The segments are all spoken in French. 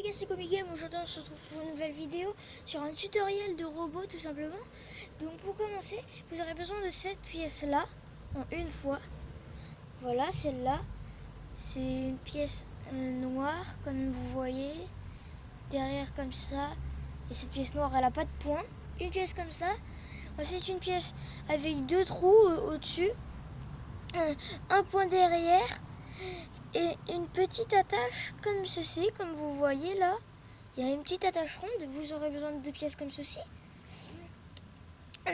gars, c'est Comigame. Aujourd'hui on se retrouve pour une nouvelle vidéo sur un tutoriel de robot tout simplement. Donc pour commencer, vous aurez besoin de cette pièce là en une fois. Voilà, celle-là, c'est une pièce noire comme vous voyez, derrière comme ça. Et cette pièce noire elle n'a pas de point. Une pièce comme ça. Ensuite une pièce avec deux trous au-dessus, un point derrière. Et une petite attache comme ceci, comme vous voyez là. Il y a une petite attache ronde. Vous aurez besoin de deux pièces comme ceci.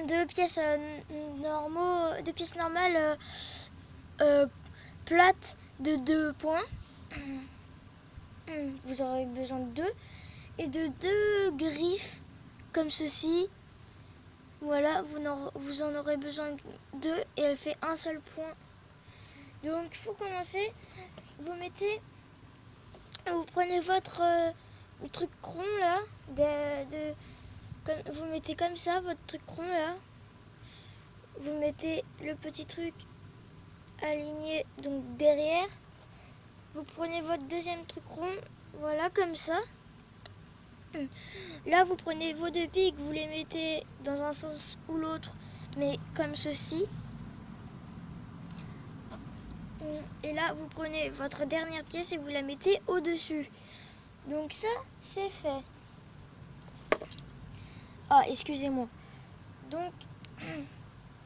Deux pièces deux pièces normales plates de 2 points. Vous aurez besoin de deux. Et de deux griffes comme ceci. Voilà, vous en aurez besoin de deux et elle fait un seul point. Donc pour commencer, vous prenez votre truc rond là, vous mettez comme ça votre truc rond là, vous mettez le petit truc aligné donc derrière, vous prenez votre deuxième truc rond, voilà comme ça. Là vous prenez vos deux pics, vous les mettez dans un sens ou l'autre, mais comme ceci. Et là vous prenez votre dernière pièce et vous la mettez au-dessus. Donc ça c'est fait. Ah, excusez-moi. Donc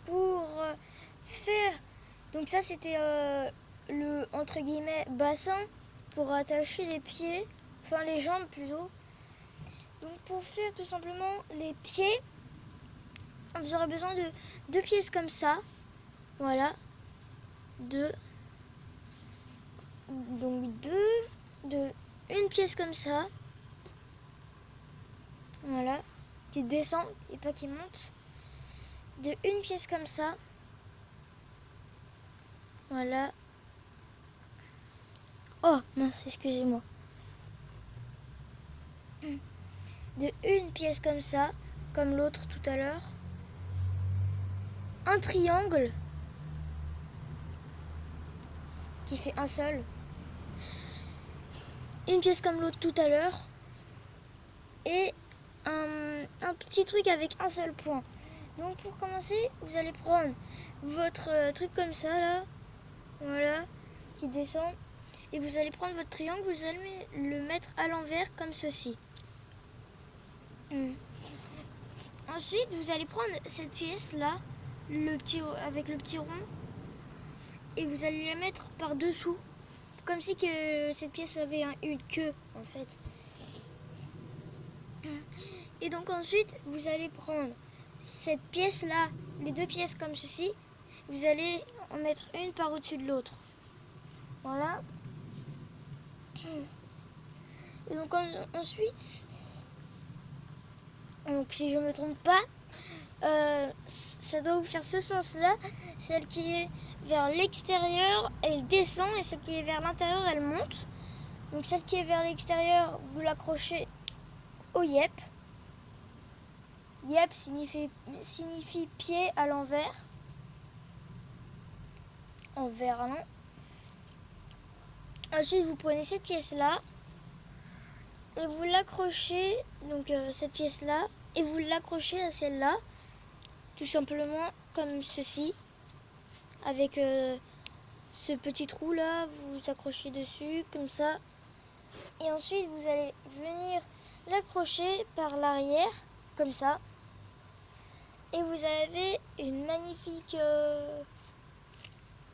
pour faire, donc ça c'était le entre guillemets bassin pour attacher les pieds, enfin les jambes plutôt. Donc pour faire tout simplement les pieds, vous aurez besoin de deux pièces comme ça. Voilà, deux. Donc une pièce comme ça. Voilà, qui descend et pas qui monte. De une pièce comme ça. Voilà. Oh mince, excusez-moi. De une pièce comme ça, comme l'autre tout à l'heure. Un triangle qui fait un seul. Une pièce comme l'autre tout à l'heure. Et un petit truc avec un seul point. Donc pour commencer, vous allez prendre votre truc comme ça là. Voilà, qui descend. Et vous allez prendre votre triangle, vous allez le mettre à l'envers comme ceci. Ensuite, vous allez prendre cette pièce là, avec le petit rond, et vous allez la mettre par-dessous, comme si que cette pièce avait une queue en fait. Et donc ensuite, vous allez prendre cette pièce là, les deux pièces comme ceci, vous allez en mettre une par au-dessus de l'autre. Voilà. Et donc ensuite, donc si je me trompe pas, ça doit vous faire ce sens-là. Celle qui est vers l'extérieur, elle descend, et celle qui est vers l'intérieur, elle monte. Donc celle qui est vers l'extérieur, vous l'accrochez au yep. Yep signifie pied à l'envers. Envers, non. Ensuite, vous prenez cette pièce-là et vous l'accrochez, donc cette pièce-là, et vous l'accrochez à celle-là, tout simplement comme ceci, avec ce petit trou-là, vous accrochez dessus, comme ça. Et ensuite, vous allez venir l'accrocher par l'arrière, comme ça. Et vous avez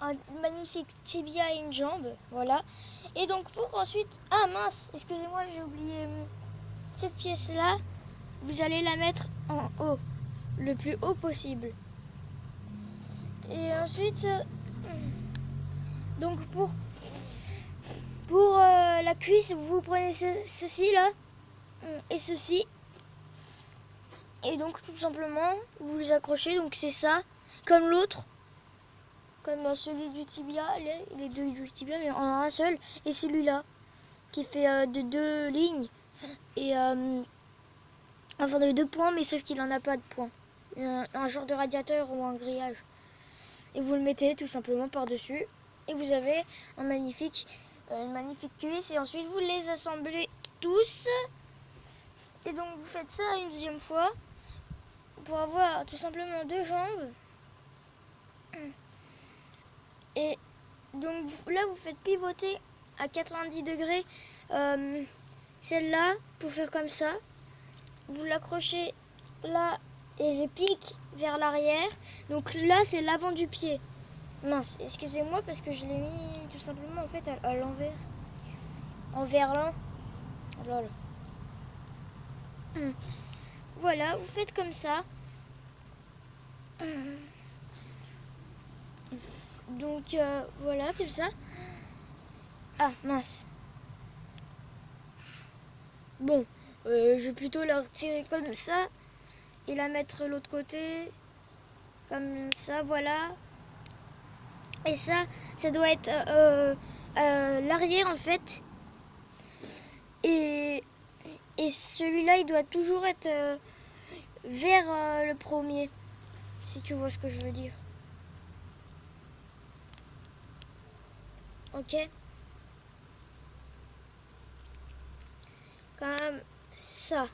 un magnifique tibia et une jambe, voilà. Et donc pour ensuite, ah mince, excusez-moi, j'ai oublié cette pièce-là, vous allez la mettre en haut, le plus haut possible. Et ensuite, donc pour la cuisse, vous prenez ceci là et ceci. Et donc tout simplement, vous les accrochez, donc c'est ça, comme l'autre. Comme celui du tibia, les deux du tibia, mais en un seul. Et celui-là, qui fait de deux lignes. Et enfin de deux points, mais sauf qu'il n'en a pas de points. Un genre de radiateur ou un grillage. Et vous le mettez tout simplement par-dessus. Et vous avez une magnifique cuisse. Et ensuite, vous les assemblez tous. Et donc vous faites ça une deuxième fois pour avoir tout simplement 2 jambes. Et donc là vous faites pivoter à 90 degrés celle-là pour faire comme ça. Vous l'accrochez là et les pique vers l'arrière. Donc là c'est l'avant du pied. Mince, excusez-moi parce que je l'ai mis tout simplement en fait à l'envers. Envers l'un. Lol. Voilà, vous faites comme ça. Donc voilà, comme ça. Ah mince. Bon, je vais plutôt la retirer comme ça et la mettre de l'autre côté. Comme ça, voilà. Et ça doit être l'arrière en fait. Et celui-là, il doit toujours être vers le premier. Si tu vois ce que je veux dire. Ok. Comme ça.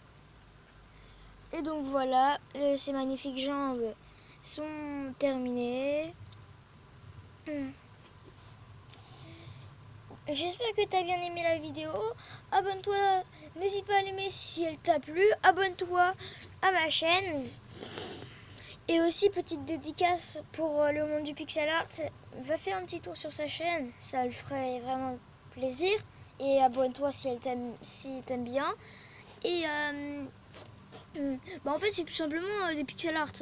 Et donc voilà, ces magnifiques jambes sont terminées. J'espère que tu as bien aimé la vidéo. Abonne-toi, n'hésite pas à l'aimer si elle t'a plu. Abonne-toi à ma chaîne. Et aussi, petite dédicace pour le monde du pixel art. Va faire un petit tour sur sa chaîne, ça lui ferait vraiment plaisir. Et abonne-toi si t'aimes bien. Et en fait, c'est tout simplement des pixel art.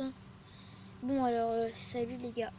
Bon, alors, salut les gars.